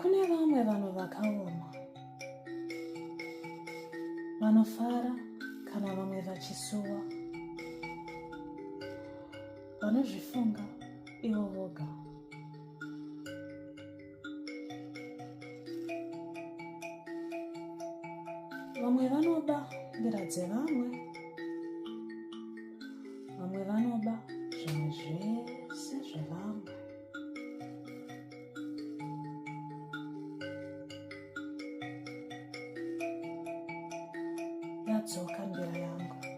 Kune vamwe vanhu vakaoma vanofara kana vamwe vachisuwa, vanozvifunga ivo voga. Vamwe vanoba mbira dzevamwe, vamwe vanoba zvimwe zvese zvevamwe. Yadzoka mbira yangu.